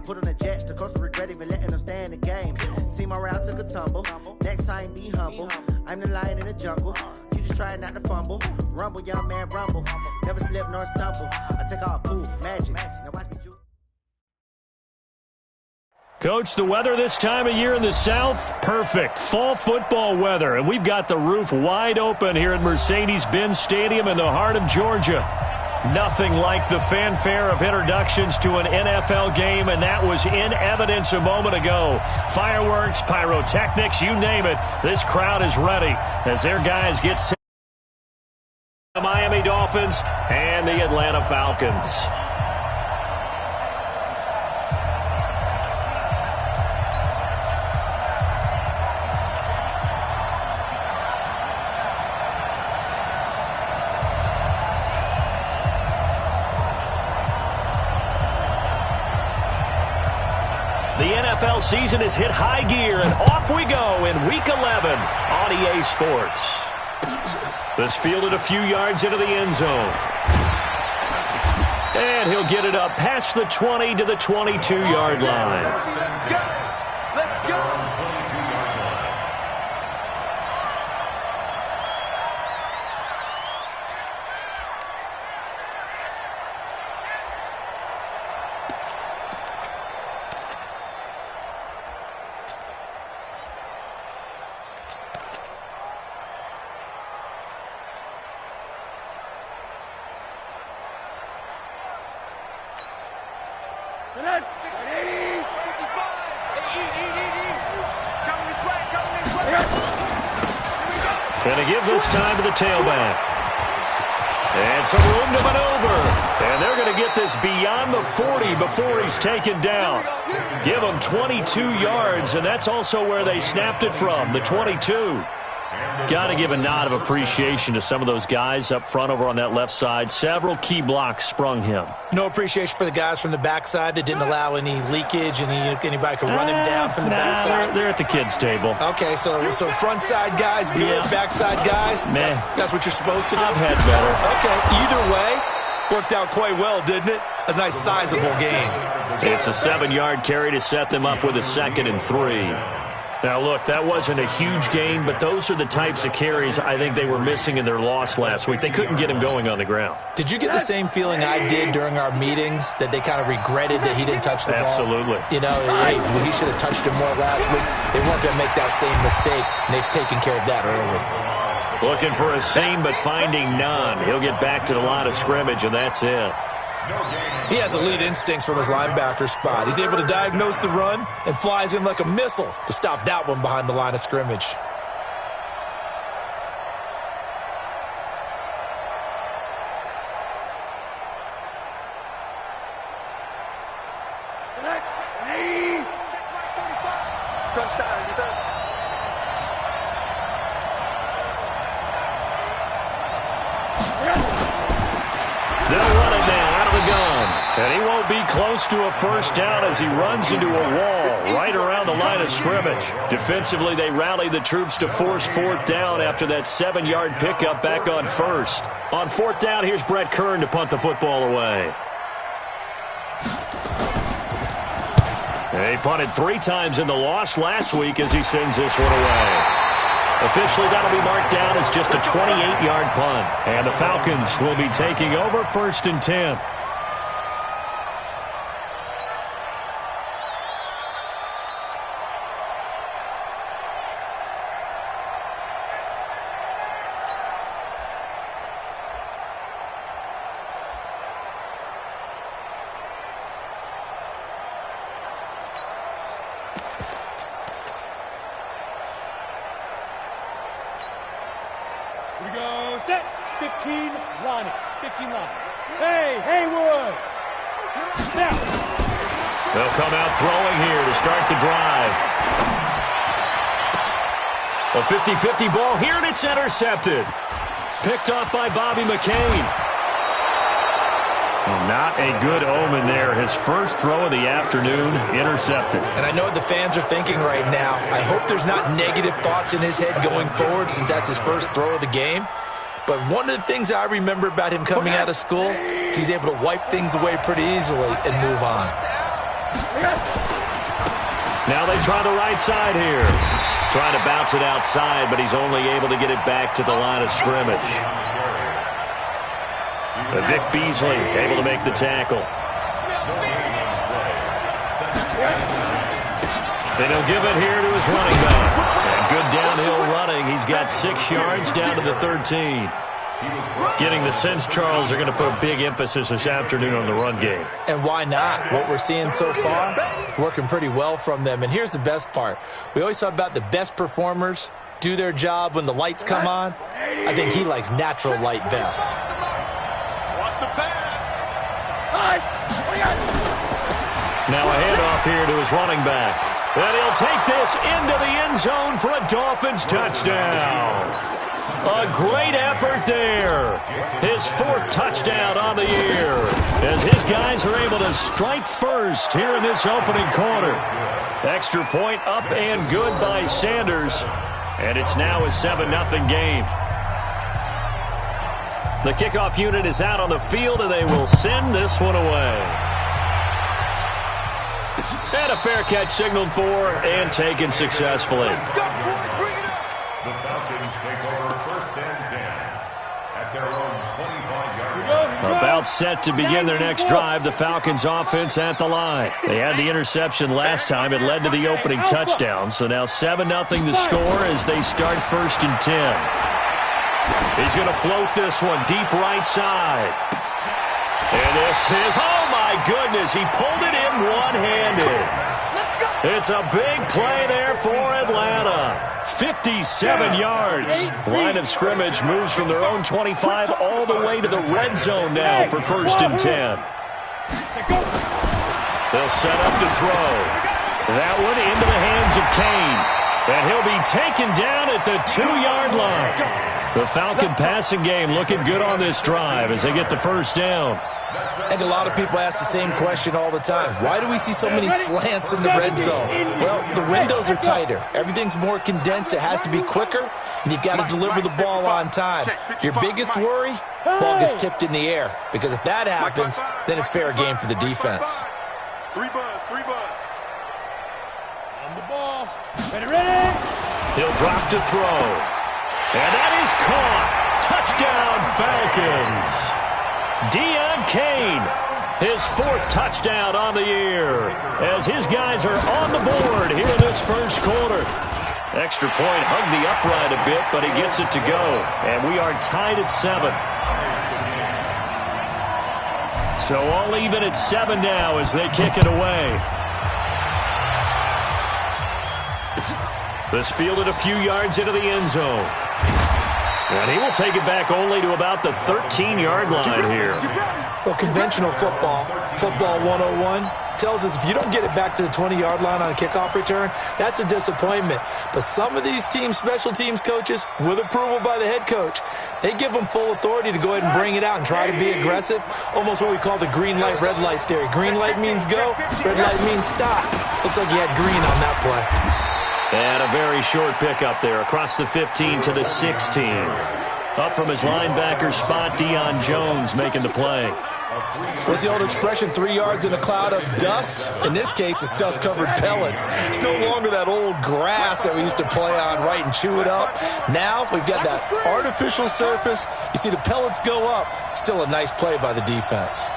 put on the jets, the coast regret even letting them stay in the game. See my route took a tumble. Next time be humble. I'm the lion in the jungle. You just try not to fumble. Rumble, young man, rumble. Never slip nor stumble. I take off, poof, magic. Now watch me shoot. Coach, the weather this time of year in the South, perfect. Fall football weather, and we've got the roof wide open here at Mercedes-Benz Stadium in the heart of Georgia. Nothing like the fanfare of introductions to an NFL game, and that was in evidence a moment ago. Fireworks, pyrotechnics, you name it. This crowd is ready as their guys get set. The Miami Dolphins and the Atlanta Falcons. The NFL season has hit high gear, and off we go in Week 11 on EA Sports. This fielded a few yards into the end zone. And he'll get it up past the 20 to the 22-yard line. Let's go! Going to give this time to the tailback. And some room to maneuver. And they're going to get this beyond the 40 before he's taken down. Give him 22 yards, and that's also where they snapped it from, the 22. Got to give a nod of appreciation to some of those guys up front over on that left side. Several key blocks sprung him. No appreciation for the guys from the backside that didn't allow any leakage, and anybody could run him down from the backside. They're at the kids' table. Okay, so front side guys, good. Yeah. Backside guys, meh. That's what you're supposed to do? I've had better. Okay, either way, worked out quite well, didn't it? A nice sizable game. It's a 7-yard carry to set them up with a 2nd and 3. Now, look, that wasn't a huge gain, but those are the types of carries I think they were missing in their loss last week. They couldn't get him going on the ground. Did you get the same feeling I did during our meetings, that they kind of regretted that he didn't touch the ball? Absolutely. You know, hey, he should have touched him more last week. They weren't going to make that same mistake, and they've taken care of that early. Looking for a seam, but finding none. He'll get back to the line of scrimmage, and that's it. He has elite instincts from his linebacker spot. He's able to diagnose the run and flies in like a missile to stop that one behind the line of scrimmage. Touchdown, defense. They'll run it now out of the gun. And he won't be close to a first down as he runs into a wall right around the line of scrimmage. Defensively, they rally the troops to force 4th down after that 7-yard pickup back on 1st. On 4th down, here's Brett Kern to punt the football away. He punted 3 times in the loss last week as he sends this one away. Officially, that'll be marked down as just a 28-yard punt. And the Falcons will be taking over 1st and 10. Here we go, set, 15, line it, 15 line. Hey, Haywood! Now. They'll come out throwing here to start the drive. A 50-50 ball here, and it's intercepted. Picked off by Bobby McCain. Not a good omen there. His first throw of the afternoon, intercepted. And I know what the fans are thinking right now. I hope there's not negative thoughts in his head going forward since that's his first throw of the game. But one of the things I remember about him coming out of school is he's able to wipe things away pretty easily and move on. Now they try the right side here. Trying to bounce it outside, but he's only able to get it back to the line of scrimmage. Vic Beasley able to make the tackle. And he'll give it here to his running back. And good downhill running. He's got 6 yards down to the 13. Getting the sense, Charles, are going to put a big emphasis this afternoon on the run game. And why not? What we're seeing so far is working pretty well from them. And here's the best part. We always talk about the best performers do their job when the lights come on. I think he likes natural light best. Watch the pass. Now a handoff here to his running back. And he'll take this into the end zone for a Dolphins touchdown. A great effort there. His 4th touchdown on the year as his guys are able to strike first here in this opening quarter. Extra point up and good by Sanders. And it's now a 7-0 game. The kickoff unit is out on the field, and they will send this one away. And a fair catch signaled for and taken successfully. The Falcons take over 1st and 10 at their own 25-yard line. About set to begin their next drive, the Falcons offense at the line. They had the interception last time. It led to the opening touchdown. So now 7-0 the score as they start 1st and 10. He's going to float this one deep right side. And this is, oh my goodness, he pulled it in one-handed. It's a big play there for Atlanta. 57 yards. Line of scrimmage moves from their own 25 all the way to the red zone now for 1st and 10. They'll set up to throw. That one into the hands of Kane. And he'll be taken down at the 2-yard line. The Falcon passing game looking good on this drive as they get the 1st down. I think a lot of people ask the same question all the time. Why do we see so many slants in the red zone? Well, the windows are tighter. Everything's more condensed. It has to be quicker, and you've got to deliver the ball on time. Your biggest worry? Ball gets tipped in the air. Because if that happens, then it's fair game for the defense. 3 buzz. On the ball. Ready. He'll drop to throw. And that is caught. Touchdown, Falcons. Deon Kane, his 4th touchdown on the year as his guys are on the board here in this 1st quarter. Extra point hugged the upright a bit, but he gets it to go. And we are tied at 7. So all even at 7 now as they kick it away. This fielded a few yards into the end zone. And he will take it back only to about the 13-yard line here. Well, conventional football 101, tells us if you don't get it back to the 20-yard line on a kickoff return, that's a disappointment. But some of these teams, special teams coaches, with approval by the head coach, they give them full authority to go ahead and bring it out and try to be aggressive. Almost what we call the green light, red light theory. Green light means go, red light means stop. Looks like he had green on that play. And a very short pickup there across the 15 to the 16. Up from his linebacker spot, Deion Jones making the play. What's the old expression, 3 yards in a cloud of dust? In this case, it's dust-covered pellets. It's no longer that old grass that we used to play on, right, and chew it up. Now we've got that artificial surface. You see the pellets go up. Still a nice play by the defense.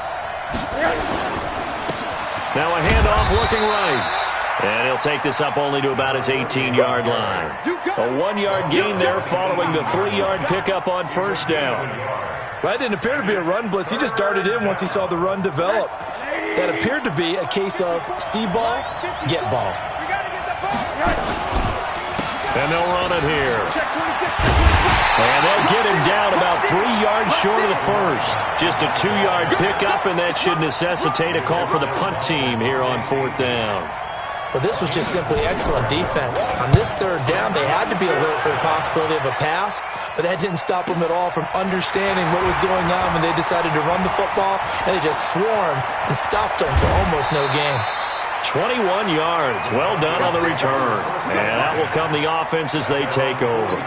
Now a handoff looking right. And he'll take this up only to about his 18-yard line. A 1-yard gain there following the 3-yard pickup on 1st down. That didn't appear to be a run blitz. He just darted in once he saw the run develop. That appeared to be a case of see ball, get ball. And they'll run it here. And they'll get him down about 3 yards short of the 1st. Just a 2-yard pickup, and that should necessitate a call for the punt team here on 4th down. Well, this was just simply excellent defense. On this 3rd down, they had to be alert for the possibility of a pass, but that didn't stop them at all from understanding what was going on when they decided to run the football, and they just swarmed and stopped them for almost no gain. 21 yards. Well done on the return. And that will come the offense as they take over.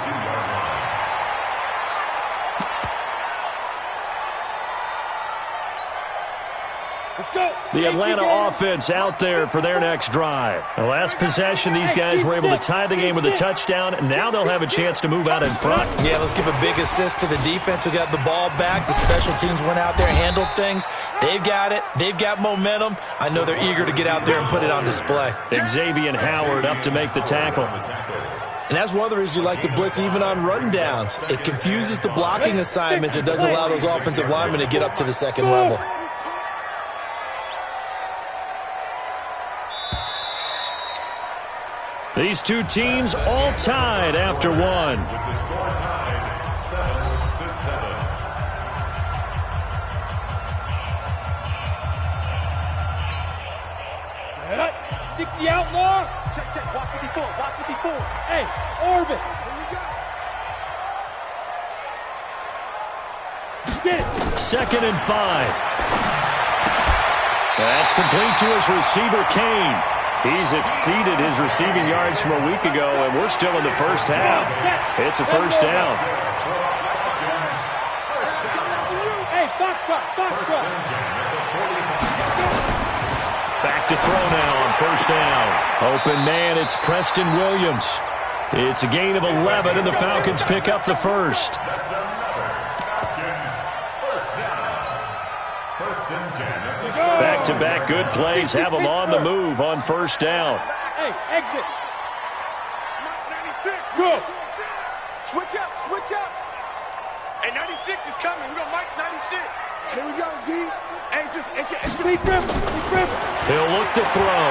Let's The Atlanta offense out there for their next drive. The last possession, these guys were able to tie the game with a touchdown, and now they'll have a chance to move out in front. Yeah, let's give a big assist to the defense who got the ball back. The special teams went out there, handled things. They've got it. They've got momentum. I know they're eager to get out there and put it on display. Xavier Howard up to make the tackle. And that's one of the reasons you like to blitz even on rundowns. It confuses the blocking assignments. It doesn't allow those offensive linemen to get up to the second level. These two teams all tied after one. 60 outlaw. Check, check. Watch 54. Watch 54. Hey, orbit. Here we go. Get it. 2nd and 5. That's complete to his receiver, Kane. He's exceeded his receiving yards from a week ago, and we're still in the first half. It's a first down. Hey, Foxtrot, Foxtrot. Back to throw now on first down. Open man, it's Preston Williams. It's a gain of 11, and the Falcons pick up the first. Back-to-back good plays have them on the move on first down. Hey, exit. Go. Switch up, switch up. Hey, 96 is coming. We're going to mark 96. Here we go, D. Hey, just lead dribble. He'll look to throw.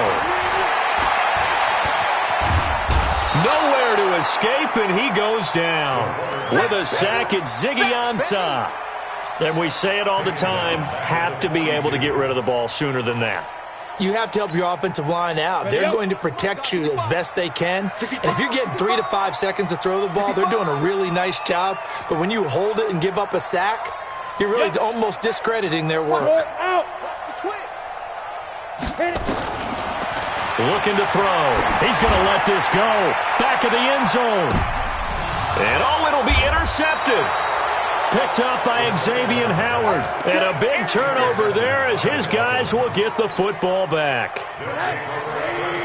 Nowhere to escape, and he goes down. With a sack, it's Ziggy Ansah. And we say it all the time, have to be able to get rid of the ball sooner than that. You have to help your offensive line out. They're going to protect you as best they can. And if you're getting 3 to 5 seconds to throw the ball, they're doing a really nice job. But when you hold it and give up a sack, you're really almost discrediting their work. Out. Looking to throw. He's going to let this go. Back of the end zone. And it'll be intercepted. Picked up by Xavier Howard. And a big turnover there as his guys will get the football back.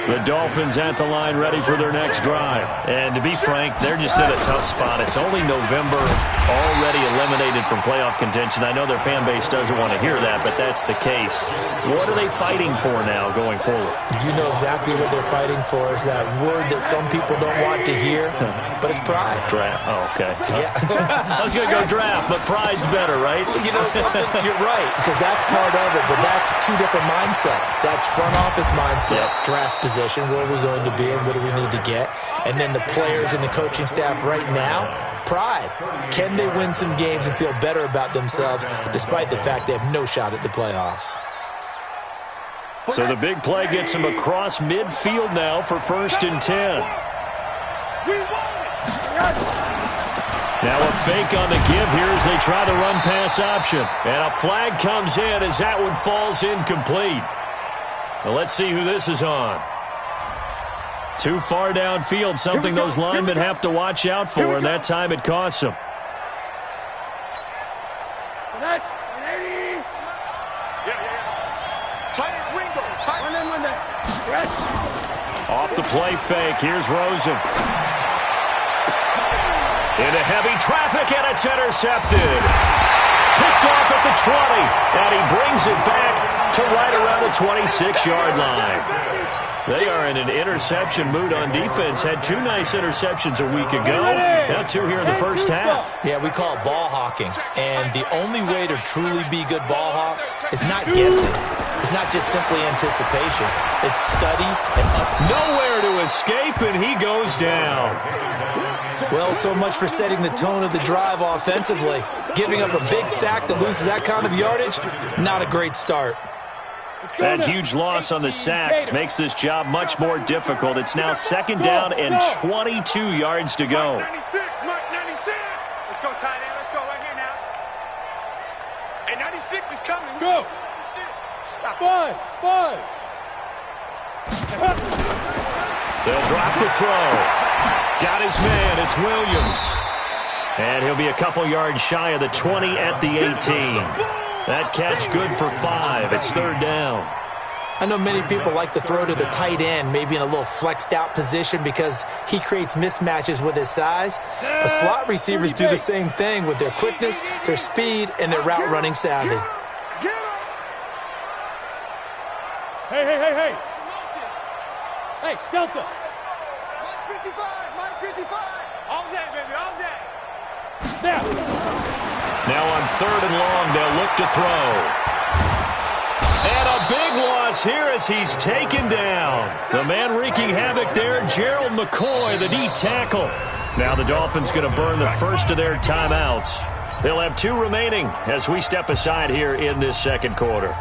The Dolphins at the line ready for their next drive. And to be frank, they're just in a tough spot. It's only November, already eliminated from playoff contention. I know their fan base doesn't want to hear that, but that's the case. What are they fighting for now going forward? You know exactly what they're fighting for. Is that word that some people don't want to hear, but it's pride. Draft. Oh, okay. Yeah. I was going to go draft, but pride's better, right? You know something? You're right, because that's part of it, but that's two different mindsets. That's front office mindset, draft position, where are we going to be and what do we need to get? And then the players and the coaching staff right now, pride. Can they win some games and feel better about themselves despite the fact they have no shot at the playoffs? So the big play gets him across midfield now for 1st and 10. Now a fake on the give here as they try the run-pass option. And a flag comes in as that one falls incomplete. Well, let's see who this is on. Too far downfield, something those linemen have to watch out for, and that time it costs them. Off the play fake, here's Rosen. Into heavy traffic, and it's intercepted. Picked off at the 20, and he brings it back to right around the 26-yard line. They are in an interception mood on defense. Had 2 nice interceptions a week ago. Now 2 here in the first half. Yeah, we call it ball hawking. And the only way to truly be good ball hawks is not guessing. It's not just simply anticipation. It's study and nowhere to escape, and he goes down. Well, so much for setting the tone of the drive offensively. Giving up a big sack that loses that kind of yardage, not a great start. That huge loss on the sack makes this job much more difficult. It's now 2nd down and 22 yards to go. Mark 96, Mark 96. Let's go, tight end. Let's go right here now. Hey, 96 is coming. Go. 96. Stop. 5. They'll drop the throw. Got his man. It's Williams. And he'll be a couple yards shy of the 20 at the 18. That catch good for 5. It's third down. I know many people like to throw to the tight end, maybe in a little flexed out position because he creates mismatches with his size. But slot receivers do the same thing with their quickness, their speed, and their route running savvy. Hey. Hey, Delta. Mike 55, Mike 55. All day, baby, all day. There. Now on third and long, they'll look to throw. And a big loss here as he's taken down. The man wreaking havoc there, Gerald McCoy, the D tackle. Now the Dolphins going to burn the first of their timeouts. They'll have 2 remaining as we step aside here in this second quarter.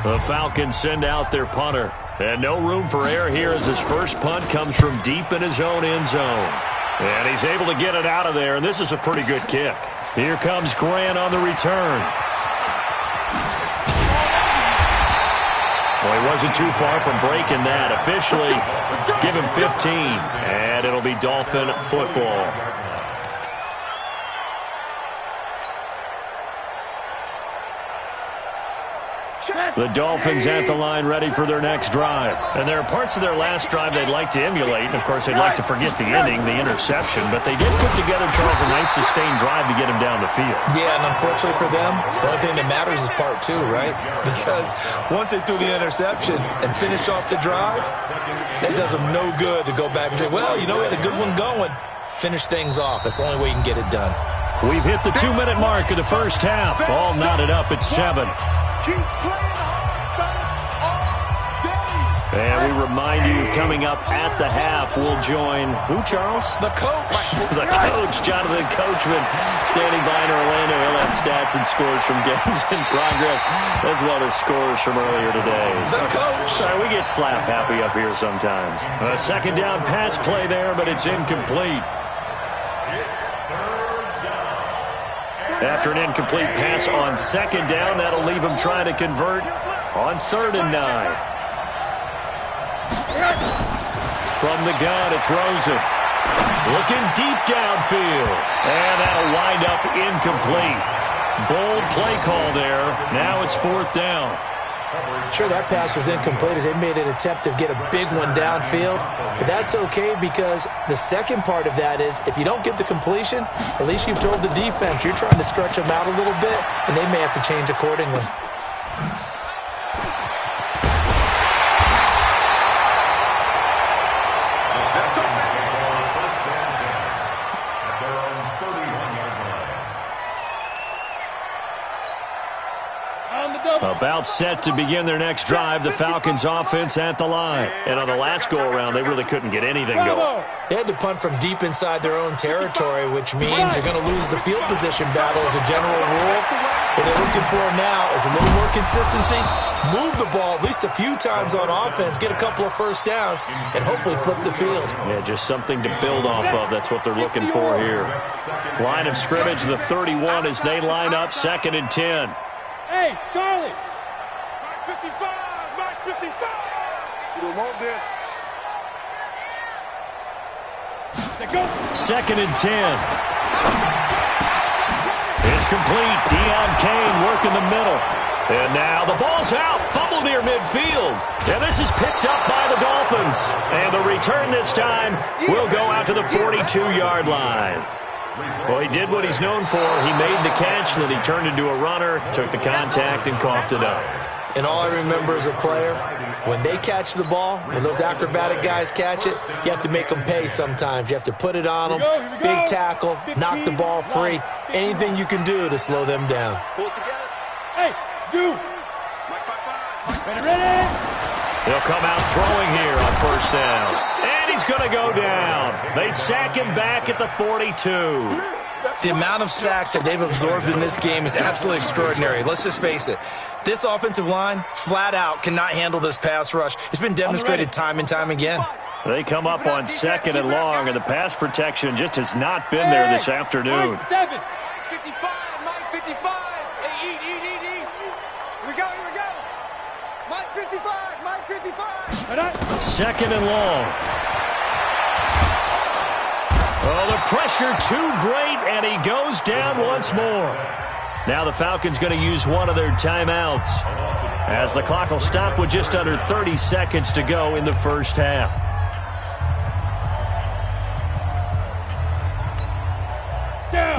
The Falcons send out their punter. And no room for error here as his first punt comes from deep in his own end zone. And he's able to get it out of there, and this is a pretty good kick. Here comes Grant on the return. Well, he wasn't too far from breaking that. Officially, give him 15, and it'll be Dolphin football. The Dolphins at the line ready for their next drive. And there are parts of their last drive they'd like to emulate. And, of course, they'd like to forget the ending, the interception. But they did put together, Charles, a nice sustained drive to get him down the field. Yeah, and unfortunately for them, the only thing that matters is part 2, right? Because once they threw the interception and finished off the drive, that does them no good to go back and say, well, you know, we had a good one going. Finish things off. That's the only way you can get it done. We've hit the 2-minute mark of the first half. All knotted up at 7. Keep playing hard And we remind you, coming up at the half, we'll join, who, Charles? The coach. The coach, Jonathan Coachman, standing by in Orlando. He'll have stats and scores from games in progress, as well as scores from earlier today. The coach. Sorry, we get slap happy up here sometimes. A second down pass play there, but it's incomplete. After an incomplete pass on second down, that'll leave him trying to convert on 3rd and 9. From the gun, it's Rosen. Looking deep downfield. And that'll wind up incomplete. Bold play call there. Now it's 4th down. Sure, that pass was incomplete as they made an attempt to get a big one downfield. But that's okay because the second part of that is if you don't get the completion, at least you've told the defense you're trying to stretch them out a little bit, and they may have to change accordingly. About set to begin their next drive, the Falcons offense at the line. And on the last go-around, they really couldn't get anything going. They had to punt from deep inside their own territory, which means you're going to lose the field position battle as a general rule. What they're looking for now is a little more consistency, move the ball at least a few times on offense, get a couple of first downs, and hopefully flip the field. Yeah, just something to build off of. That's what they're looking for here. Line of scrimmage, the 31 as they line up, 2nd and 10. Hey, Charlie. Mike 55, Mike 55. You don't want this. They go. 2nd and 10. It's complete. Deion Kane working the middle. And now the ball's out. Fumble near midfield. And this is picked up by the Dolphins. And the return this time will go out to the 42-yard line. Well, he did what he's known for. He made the catch, then he turned into a runner, took the contact, and coughed it up. And all I remember as a player, when they catch the ball, when those acrobatic guys catch it, you have to make them pay sometimes. You have to put it on them, big tackle, knock the ball free. Anything you can do to slow them down. Hey, you. Ready? He'll come out throwing here on 1st down. And he's going to go down. They sack him back at the 42. The amount of sacks that they've absorbed in this game is absolutely extraordinary. Let's just face it. This offensive line, flat out, cannot handle this pass rush. It's been demonstrated time and time again. They come up on 2nd and long, and the pass protection just has not been there this afternoon. Mike 7. 55, Mike 55. Hey, eat. Here we go. Mike 55, Mike 55. 2nd and long. Oh, the pressure too great, and he goes down once more. Now the Falcons going to use one of their timeouts, as the clock will stop with just under 30 seconds to go in the first half.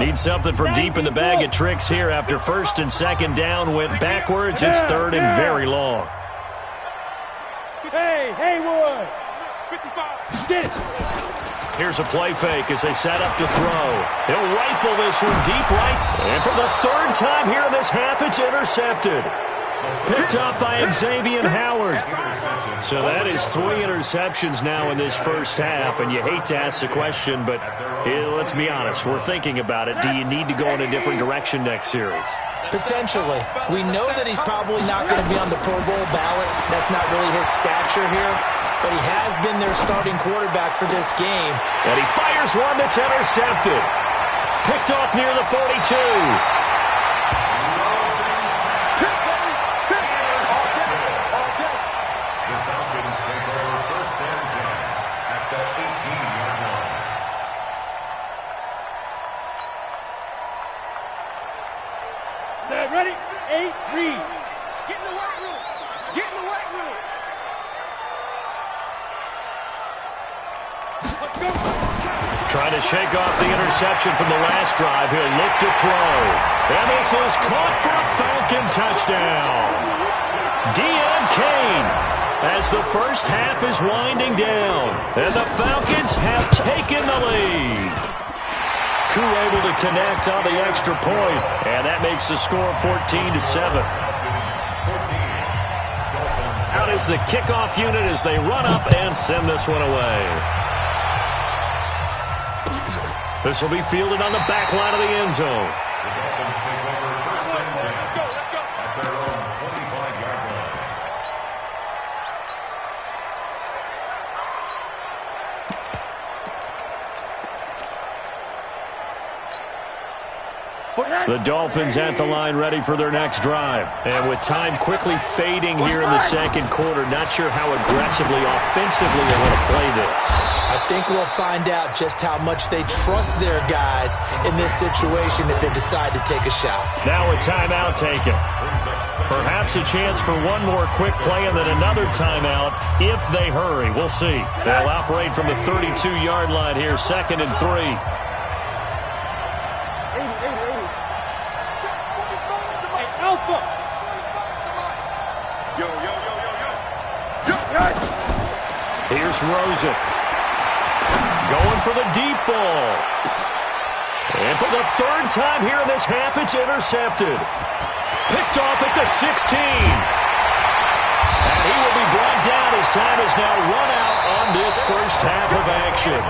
Need something from deep in the bag of tricks here after first and second down went backwards. It's third and very long. Hey, Haywood! 55. Get it! Here's a play fake as they set up to throw. He'll rifle this one deep right. And for the third time here in this half, it's intercepted. Picked up by Xavier Howard. So that is 3 interceptions now in this first half. And you hate to ask the question, but let's be honest. We're thinking about it. Do you need to go in a different direction next series? Potentially. We know that he's probably not going to be on the Pro Bowl ballot. That's not really his stature here. But he has been their starting quarterback for this game. And he fires one that's intercepted. Picked off near the 42. Set, ready, 8, read. Get in the weight room. Get in the weight room. Let's go. Trying to shake off the interception from the last drive. He'll look to throw. And this is caught for a Falcon touchdown. Deon Cain, as the first half is winding down. And the Falcons have taken the lead. Koo able to connect on the extra point. And that makes the score 14-7. Out is the kickoff unit as they run up and send this one away. This will be fielded on the back line of the end zone. The Dolphins take over first and 10 at their own 25-yard line. The Dolphins at the line ready for their next drive. And with time quickly fading here in the second quarter, not sure how aggressively, offensively they want to play this. I think we'll find out just how much they trust their guys in this situation if they decide to take a shot. Now a timeout taken. Perhaps a chance for one more quick play and then another timeout if they hurry. We'll see. They'll operate from the 32-yard line here, 2nd and 3. Alpha. Yo, yo, yo, yo, yo. Here's Rosen. Going for the deep ball. And for the third time here in this half, it's intercepted. Picked off at the 16. And he will be brought down as time is now run out on this first half of action.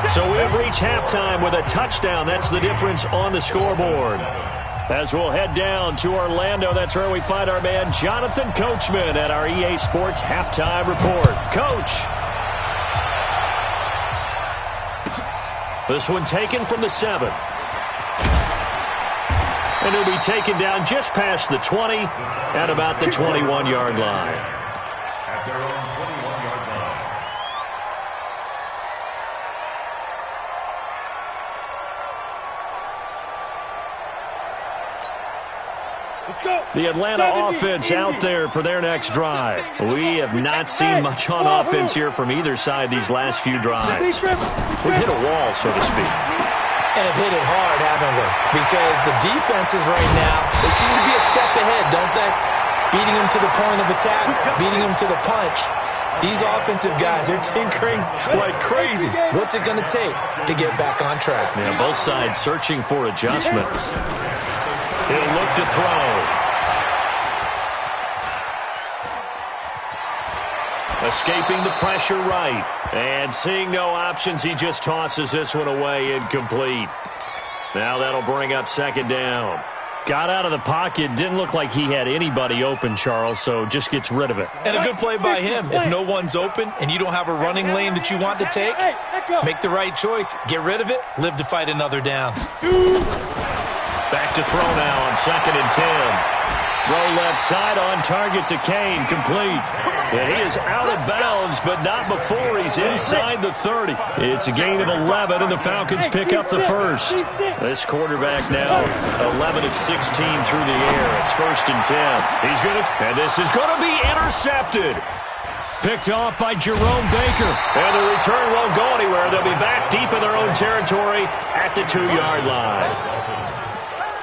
So we have reached halftime with a touchdown. That's the difference on the scoreboard. As we'll head down to Orlando, that's where we find our man Jonathan Coachman at our EA Sports Halftime Report. Coach. This one taken from the 7. And it'll be taken down just past the 20 at about the 21-yard line. At their own 21-yard line. The Atlanta offense out there for their next drive. We have not seen much on offense here from either side these last few drives. We've hit a wall, so to speak. And have hit it hard, haven't we? Because the defenses right now, they seem to be a step ahead, don't they? Beating them to the point of attack, beating them to the punch. These offensive guys, they're tinkering like crazy. What's it going to take to get back on track? Yeah, both sides searching for adjustments. He'll look to throw. Escaping the pressure right. And seeing no options, he just tosses this one away incomplete. Now that'll bring up 2nd down. Got out of the pocket. Didn't look like he had anybody open, Charles, so just gets rid of it. And a good play by him. If no one's open and you don't have a running lane that you want to take, make the right choice. Get rid of it. Live to fight another down. Back to throw now on 2nd and 10. Throw left side on target to Cain. Complete. And he is out of bounds, but not before he's inside the 30. It's a gain of 11, and the Falcons pick up the first. This quarterback now 11 of 16 through the air. It's 1st and 10. And this is going to be intercepted. Picked off by Jerome Baker. And the return won't go anywhere. They'll be back deep in their own territory at the 2-yard line.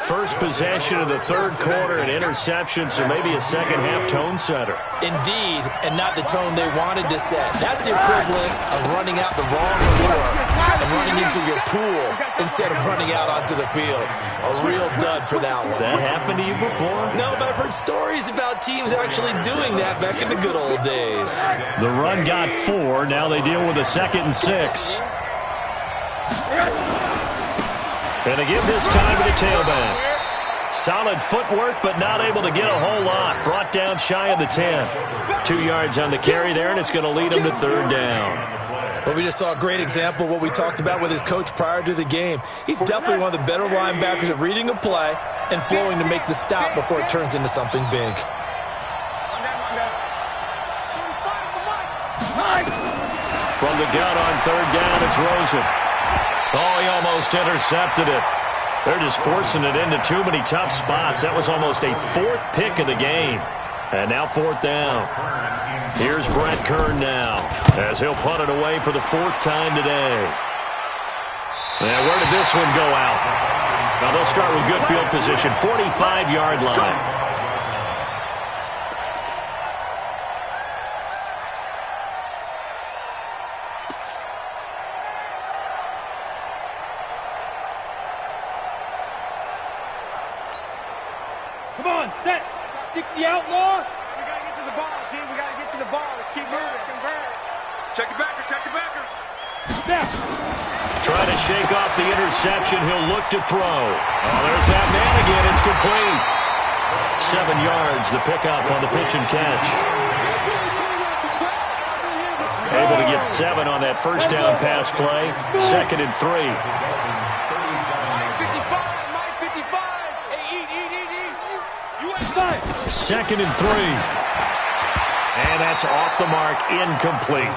First possession of the third quarter, an interception, so maybe a second-half tone setter. Indeed, and not the tone they wanted to set. That's the equivalent of running out the wrong door and running into your pool instead of running out onto the field. A real dud for that one. Has that happened to you before? No, but I've heard stories about teams actually doing that back in the good old days. The run got 4. Now they deal with a 2nd and 6. And again this time to the tailback. Solid footwork, but not able to get a whole lot. Brought down shy of the 10. 2 yards on the carry there, and it's going to lead him to 3rd down. Well, we just saw a great example of what we talked about with his coach prior to the game. He's definitely one of the better linebackers at reading a play and flowing to make the stop before it turns into something big. From the gun on 3rd down, it's Rosen. Oh, he almost intercepted it. They're just forcing it into too many tough spots. That was almost a 4th pick of the game. And now 4th down. Here's Brett Kern now, as he'll punt it away for the 4th time today. Now, where did this one go out? Now, they'll start with good field position, 45-yard line. Come on, set. 60 outlaw. We got to get to the ball, team. We got to get to the ball. Let's keep moving. Check it backer. Check it backer. Snap. Trying to shake off the interception. He'll look to throw. Oh, there's that man again. It's complete. 7 yards, the pickup on the pitch and catch. Able to get 7 on that first down pass play. 2nd and 3. 2nd and 3. And that's off the mark, incomplete.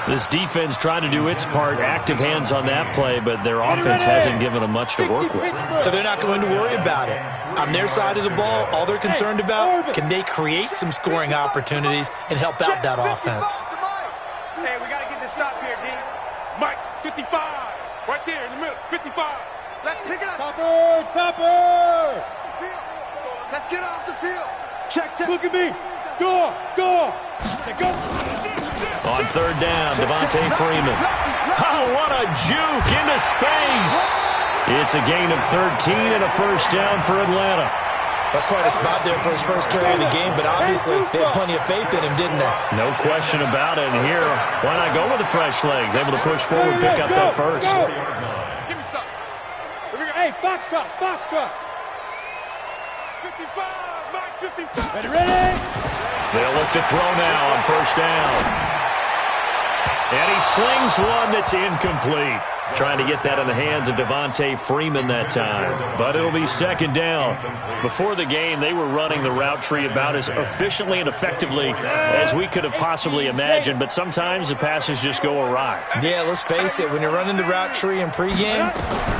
This defense trying to do its part, active hands on that play, but their offense hasn't given them much to work with. So they're not going to worry about it. On their side of the ball, all they're concerned about, can they create some scoring opportunities and help out that offense? Hey, we got to get this stop here, D. Mike, 55. Right there in the middle, 55. Let's pick it up. Topper. Let's get off the field. Check. Look at me. Go. Go. On 3rd down, Devontae Freeman. Oh, what a juke into space. It's a gain of 13 and a first down for Atlanta. That's quite a spot there for his first carry of the game, but obviously they had plenty of faith in him, didn't they? No question about it. And here, why not go with the fresh legs? Able to push forward, pick up that first. Give me something. Hey, Foxtrot. 55, Mike, 55. Ready? They'll look to throw now on first down. And he slings one that's incomplete. Trying to get that in the hands of Devontae Freeman that time. But it'll be 2nd down. Before the game, they were running the route tree about as efficiently and effectively as we could have possibly imagined. But sometimes the passes just go awry. Yeah, let's face it. When you're running the route tree in pregame,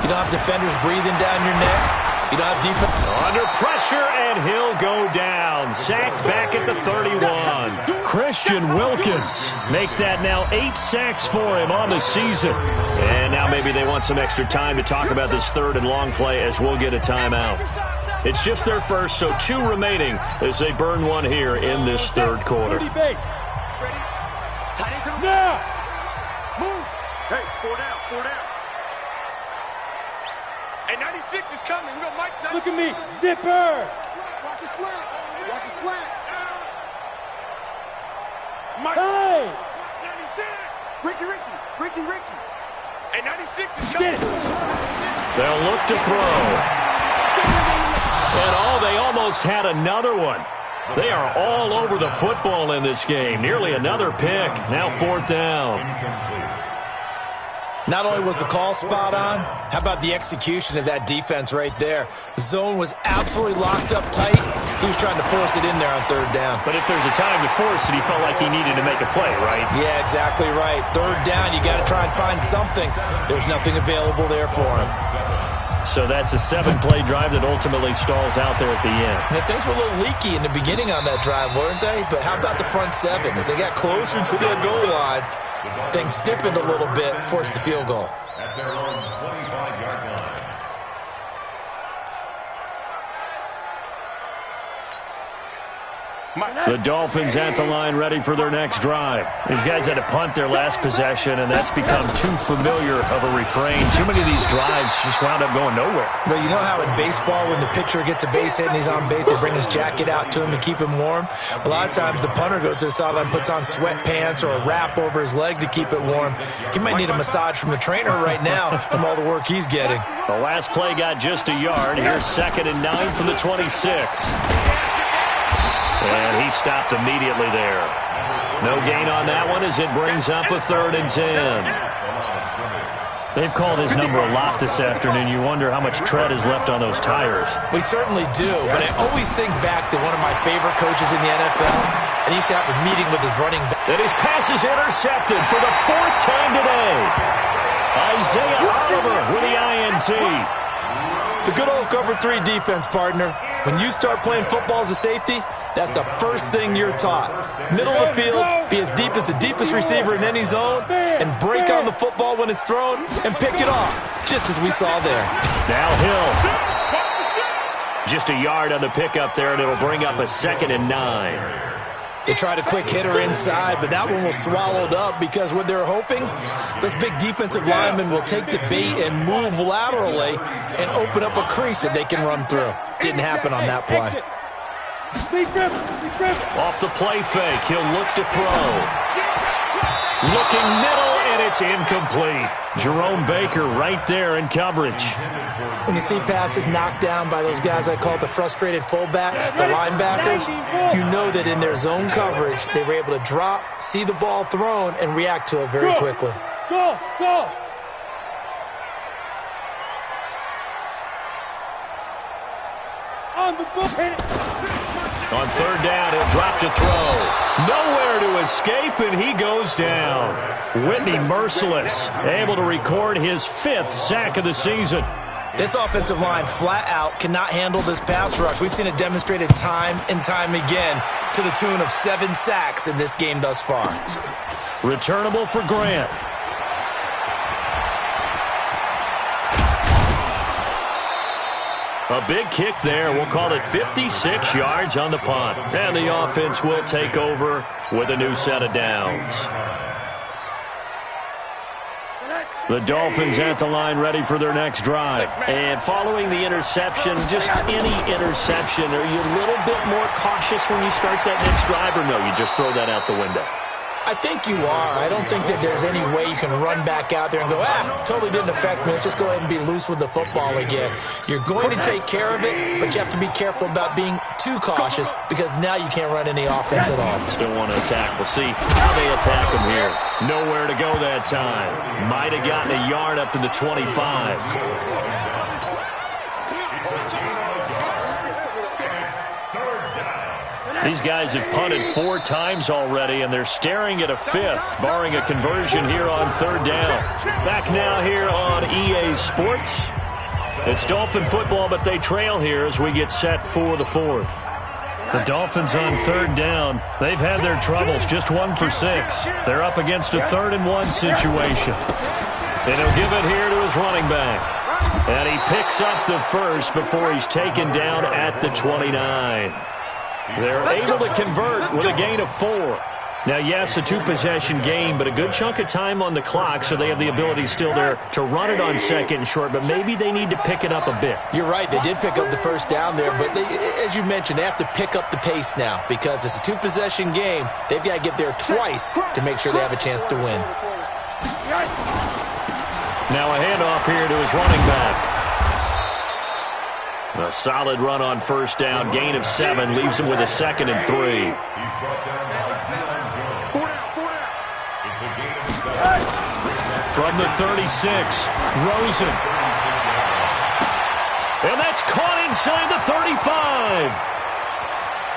you don't have defenders breathing down your neck. You don't have defense. Under pressure, and he'll go down. Sacked back at the 31. Christian Wilkins make that now 8 sacks for him on the season. And now maybe they want some extra time to talk about this 3rd and long play as we'll get a timeout. It's just their first, so 2 remaining as they burn one here in this 3rd quarter. Ready? Now! Move! Hey, 4 down. Hey, 96 is coming. We got Mike. Look at me. Zipper! Watch the slant. Mike. Hey! 96. Ricky. Hey, 96 is coming. Get it. They'll look to throw. And they almost had another one. They are all over the football in this game. Nearly another pick. Now 4th down. Not only was the call spot on, how about the execution of that defense right there? The zone was absolutely locked up tight. He was trying to force it in there on third down. But if there's a time to force it, he felt like he needed to make a play, right? Yeah, exactly right. Third down, you got to try and find something. There's nothing available there for him. So that's a 7-play drive that ultimately stalls out there at the end. And things were a little leaky in the beginning on that drive, weren't they? But how about the front seven? As they got closer to the goal line, things stiffened a little bit, forced the field goal. At their own 25-yard line. The Dolphins at the line ready for their next drive. These guys had to punt their last possession, and that's become too familiar of a refrain. Too many of these drives just wound up going nowhere. Well, you know how in baseball when the pitcher gets a base hit and he's on base, they bring his jacket out to him to keep him warm? A lot of times the punter goes to the sideline, puts on sweatpants or a wrap over his leg to keep it warm. He might need a massage from the trainer right now from all the work he's getting. The last play got just a yard. Here's 2nd and 9 from the 26. And he stopped immediately there. No gain on that one as it brings up a 3rd and 10. They've called his number a lot this afternoon. You wonder how much tread is left on those tires. We certainly do, but I always think back to one of my favorite coaches in the NFL, and he used to have a meeting with his running back. And his pass is intercepted for the 4th time today. Isaiah Oliver with the INT. The good old cover 3 defense, partner. When you start playing football as a safety, that's the first thing you're taught. Middle of the field, be as deep as the deepest receiver in any zone, and break on the football when it's thrown and pick it off, just as we saw there. Now Hill. Just a yard on the pickup there, and it'll bring up a 2nd and 9. They tried a quick hitter inside, but that one was swallowed up because what they're hoping, those big defensive linemen will take the bait and move laterally and open up a crease that they can run through. Didn't happen on that play. Off the play fake, he'll look to throw. Looking middle, and it's incomplete. Jerome Baker right there in coverage. When you see passes knocked down by those guys I call the frustrated fullbacks, the linebackers, you know that in their zone coverage, they were able to drop, see the ball thrown, and react to it very quickly. Go! On the book, hit it. On 3rd down, he'll drop to throw. Nowhere to escape, and he goes down. Whitney Merciless, able to record his 5th sack of the season. This offensive line flat out cannot handle this pass rush. We've seen it demonstrated time and time again to the tune of 7 sacks in this game thus far. Returnable for Grant. A big kick there. We'll call it 56 yards on the punt. And the offense will take over with a new set of downs. The Dolphins at the line ready for their next drive. And following the interception, just any interception, are you a little bit more cautious when you start that next drive, or no, you just throw that out the window? I think you are. I don't think that there's any way you can run back out there and go, totally didn't affect me. Let's just go ahead and be loose with the football again. You're going to take care of it, but you have to be careful about being too cautious because now you can't run any offense at all. Still want to attack. We'll see how they attack him here. Nowhere to go that time. Might have gotten a yard up to the 25. These guys have punted 4 times already, and they're staring at a 5th, barring a conversion here on 3rd down. Back now here on EA Sports. It's Dolphin football, but they trail here as we get set for the 4th. The Dolphins on 3rd down. They've had their troubles, just 1 for 6. They're up against a 3rd and 1 situation. And he'll give it here to his running back. And he picks up the first before he's taken down at the 29. They're able to convert with a gain of 4. Now, yes, a 2-possession game, but a good chunk of time on the clock, so they have the ability still there to run it on 2nd and short, but maybe they need to pick it up a bit. You're right. They did pick up the first down there, but as you mentioned, they have to pick up the pace now because it's a 2-possession game. They've got to get there twice to make sure they have a chance to win. Now a handoff here to his running back. A solid run on 1st down, gain of 7, leaves him with a 2nd and 3. It's a game of 7. From the 36, Rosen. And that's caught inside the 35.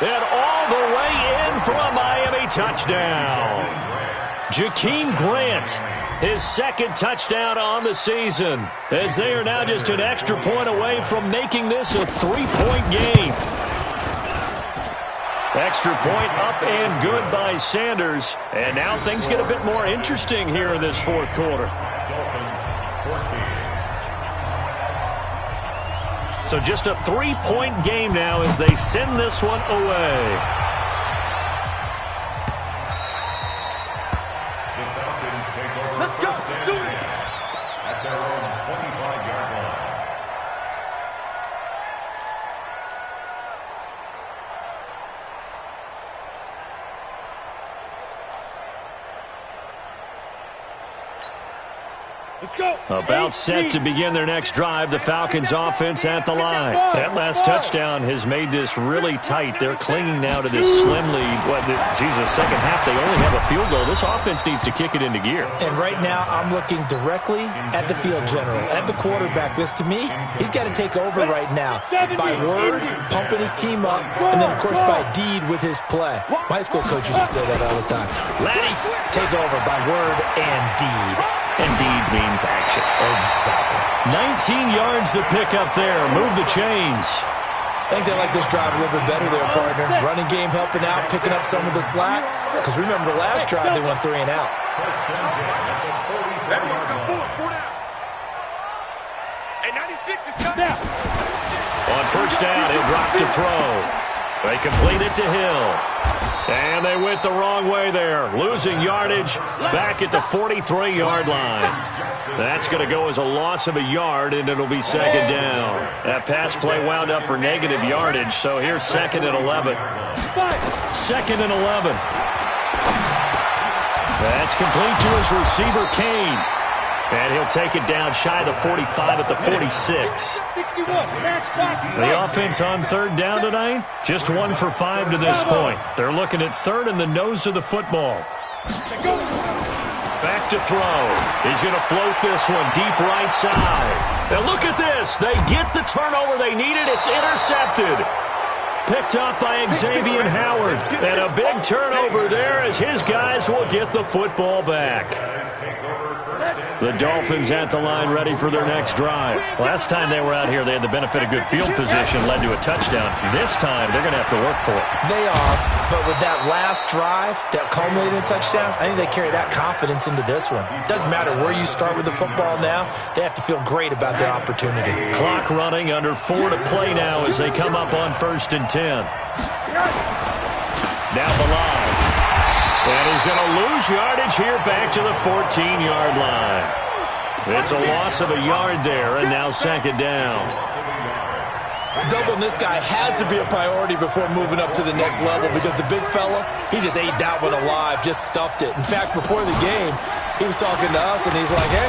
And all the way in for a Miami touchdown. Jakeem Grant, his second touchdown on the season, as they are now just an extra point away from making this a 3-point game. Extra point up and good by Sanders. And now things get a bit more interesting here in this fourth quarter. Dolphins 14. So just a 3-point game now as they send this one away. The Falcons take over Let's go. first and Do it. 10 at their own 25-yard line. Let's go. About set to begin their next drive, the Falcons offense at the line. That last touchdown has made this really tight. They're clinging now to this slim lead. Second half, they only have a field goal. This offense needs to kick it into gear. And right now, I'm looking directly at the field general, at the quarterback. Because to me, he's got to take over right now. By word, pumping his team up, and then, of course, by deed with his play. My high school coach used to say that all the time. Laddie, take over by word and deed. Indeed means action. Exactly. 19 yards to pick up there. Move the chains. I think they like this drive a little bit better there, partner. Running game helping out, picking up some of the slack. Because remember, the last drive, they went 3 and out. First and 10 at the 45-yard line. And 96 is coming. On first down, he'll drop to throw. They complete it to Hill. And they went the wrong way there. Losing yardage back at the 43-yard line. That's going to go as a loss of a yard, and it'll be second down. That pass play wound up for negative yardage, so here's second and 11. Second and 11. That's complete to his receiver, Kane. And he'll take it down shy of the 45 at the 46. 61. The offense on third down tonight, just 1 for 5 to this point. They're looking at third in the nose of the football. Back to throw. He's going to float this one deep right side. And look at this. They get the turnover they needed. It's intercepted. Picked up by Xavier Howard. And a big turnover there as his guys will get the football back. The Dolphins at the line ready for their next drive. Last time they were out here, they had the benefit of good field position, led to a touchdown. This time, they're going to have to work for it. They are, but with that last drive that culminated in a touchdown, I think they carry that confidence into this one. It doesn't matter where you start with the football now. They have to feel great about their opportunity. Clock running, under 4 to play now as they come up on first and 10. Down the line. And he's going to lose yardage here back to the 14-yard line. It's a loss of a yard there, and now second down. Doubling this guy has to be a priority before moving up to the next level because the big fella, he just ate that one alive, just stuffed it. In fact, before the game, he was talking to us, and he's like, hey,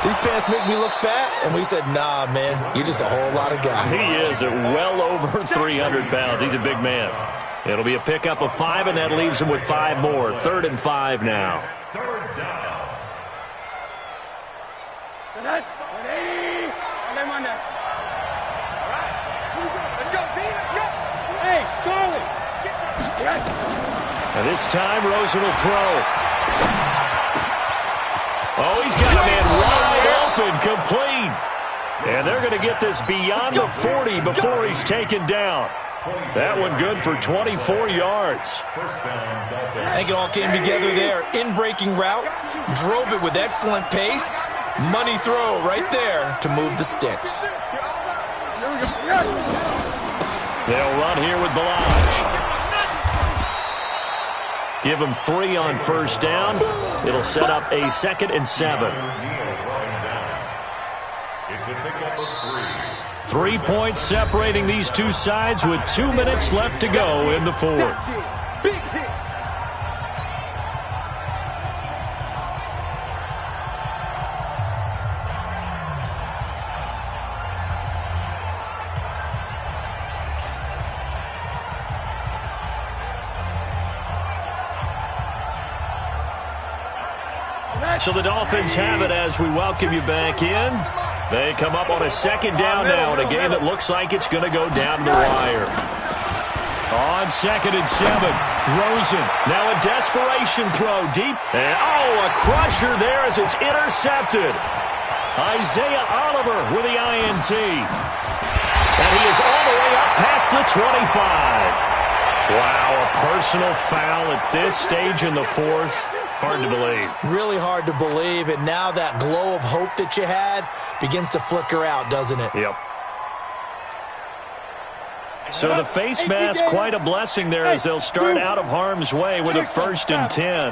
these pants make me look fat. And we said, nah, man, you're just a whole lot of guy. He is at well over 300 pounds. He's a big man. It'll be a pickup of 5, and that leaves him with 5 more. Third and 5 now. Third down. Let's go, D. Let's go. Hey, Charlie. And this time, Rosen will throw. Oh, he's got a man wide open, complete. And they're going to get this beyond the 40 before he's taken down. That one good for 24 yards. First down, Dolphins. I think it all came together there. In-breaking route, drove it with excellent pace. Money throw right there to move the sticks. They'll run here with Balaj. Give him 3 on first down. It'll set up a second and 7. It's a pickup of 3. 3 points separating these two sides with 2 minutes left to go in the fourth. Big hit. right, so the Dolphins have it as we welcome you back in. They come up on a second down now in a game that looks like it's going to go down the wire. On 2nd and 7, Rosen. Now a desperation throw deep. And, a crusher there as it's intercepted. Isaiah Oliver with the INT. And he is all the way up past the 25. Wow, a personal foul at this stage in the fourth. Hard to believe. Really hard to believe, and now that glow of hope that you had begins to flicker out, doesn't it? Yep. So the face mask, quite a blessing there as they'll start out of harm's way with a 1st and 10.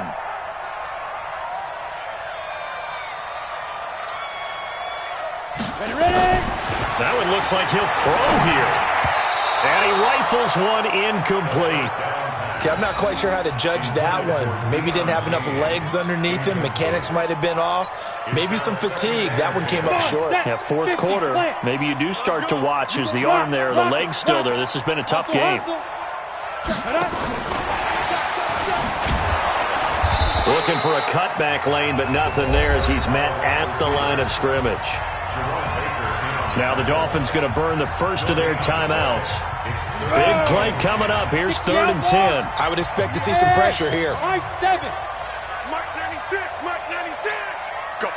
Ready? Now it looks like he'll throw here. And he rifles one incomplete. Okay, I'm not quite sure how to judge that one. Maybe didn't have enough legs underneath him. Mechanics might have been off. Maybe some fatigue. That one came up short. Yeah, fourth quarter. Maybe you do start to watch as the arm there, the leg's still there. This has been a tough game. Looking for a cutback lane, but nothing there as he's met at the line of scrimmage. Now the Dolphins going to burn the first of their timeouts. Big play coming up. Here's 3rd and 10. I would expect to see some pressure here. Mike 96, Mike 96. Go.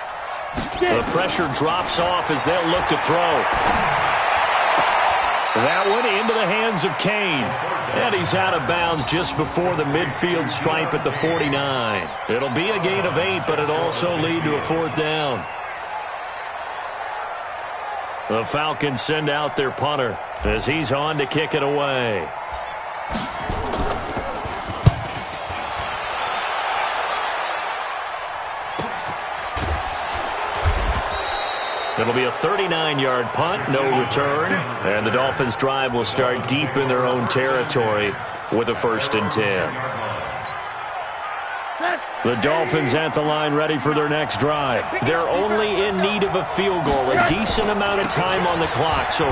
The pressure drops off as they'll look to throw. That one into the hands of Kane. And he's out of bounds just before the midfield stripe at the 49. It'll be a gain of 8, but it'll also lead to a 4th down. The Falcons send out their punter as he's on to kick it away. It'll be a 39-yard punt, no return, and the Dolphins' drive will start deep in their own territory with a 1st and 10. The Dolphins at the line ready for their next drive. They're only in need of a field goal, a decent amount of time on the clock. So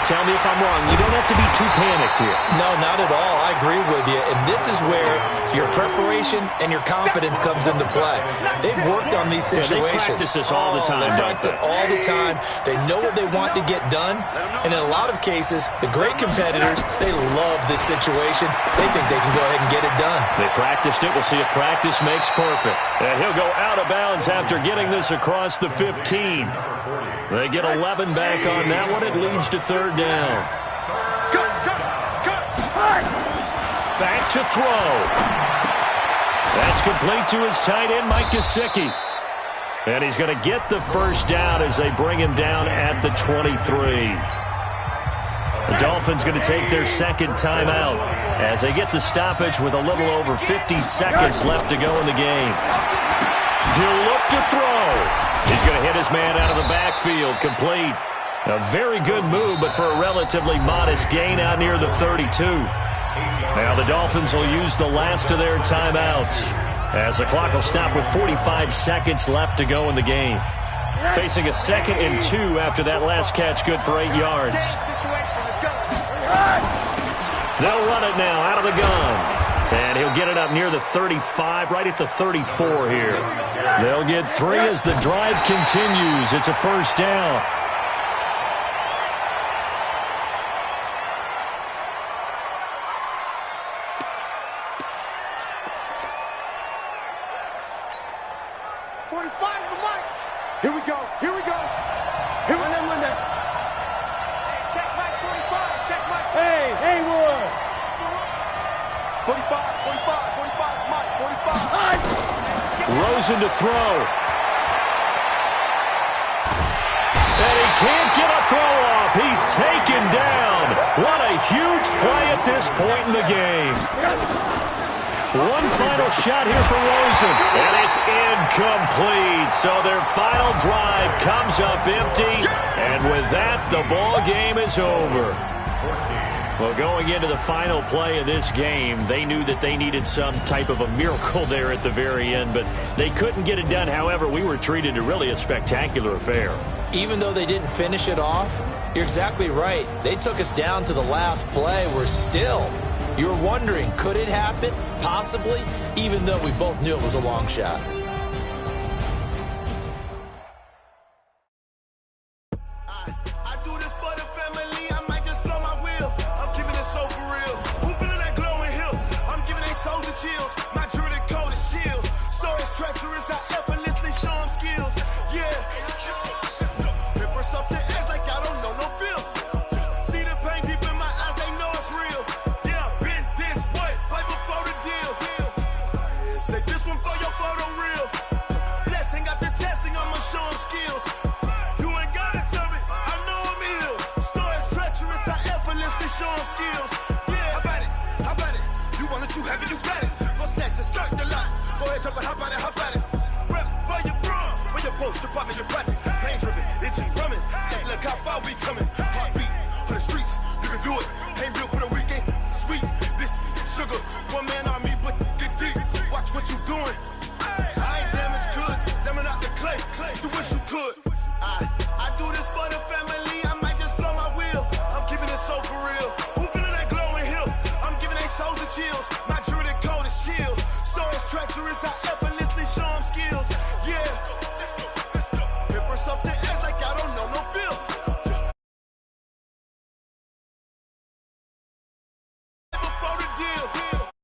tell me if I'm wrong. You don't have to be too panicked here. No, not at all. I agree with you. And this is where your preparation and your confidence comes into play. They've worked on these situations. They practice this all the time, they practice it all the time. They know what they want to get done. And in a lot of cases, the great competitors, they love this situation. They think they can go ahead and get it done. They practiced it. We'll see if practice makes perfect. And he'll go out of bounds after getting this across the 15. They get 11 back on that one. It leads to 3rd down. Back to throw. That's complete to his tight end, Mike Gesicki. And he's going to get the 1st down as they bring him down at the 23. The Dolphins going to take their 2nd timeout as they get the stoppage with a little over 50 seconds left to go in the game. He'll look to throw. He's going to hit his man out of the backfield, complete. A very good move, but for a relatively modest gain out near the 32. Now the Dolphins will use the last of their timeouts as the clock will stop with 45 seconds left to go in the game. Facing a 2nd and 2 after that last catch, good for 8 yards. They'll run it now out of the gun. And he'll get it up near the 35, right at the 34 here. They'll get 3 as the drive continues. It's a 1st down. Here we go. Here we go. Here we go. Hey, check Mike 45. Check Mike. Hey, Haywood. 45, Mike, 45. Rosen to throw. And he can't get a throw off. He's taken down. What a huge play at this point in the game. One final shot here for Rosen, and it's incomplete. So their final drive comes up empty, and with that, the ball game is over. Well, going into the final play of this game, they knew that they needed some type of a miracle there at the very end, but they couldn't get it done. However, we were treated to really a spectacular affair. Even though they didn't finish it off, you're exactly right. They took us down to the last play. We're still... You were wondering, could it happen? Possibly, even though we both knew it was a long shot. treacherous, I effortlessly show them skills. Yeah. They burst off the edge like I don't know no feel. See the pain deep in my eyes, they know it's real. Yeah, been this way, right before the deal. Say this one for your photo real. Blessing after testing, I'ma show them skills. You ain't gotta tell me, I know I'm ill. Story's treacherous, I effortlessly show them skills. Yeah, how about it? You want it, you have it, you got it. Go snatch it, skirt the lot. Go ahead, jump it, how about it? Rep where you from? Where you post, department, your project.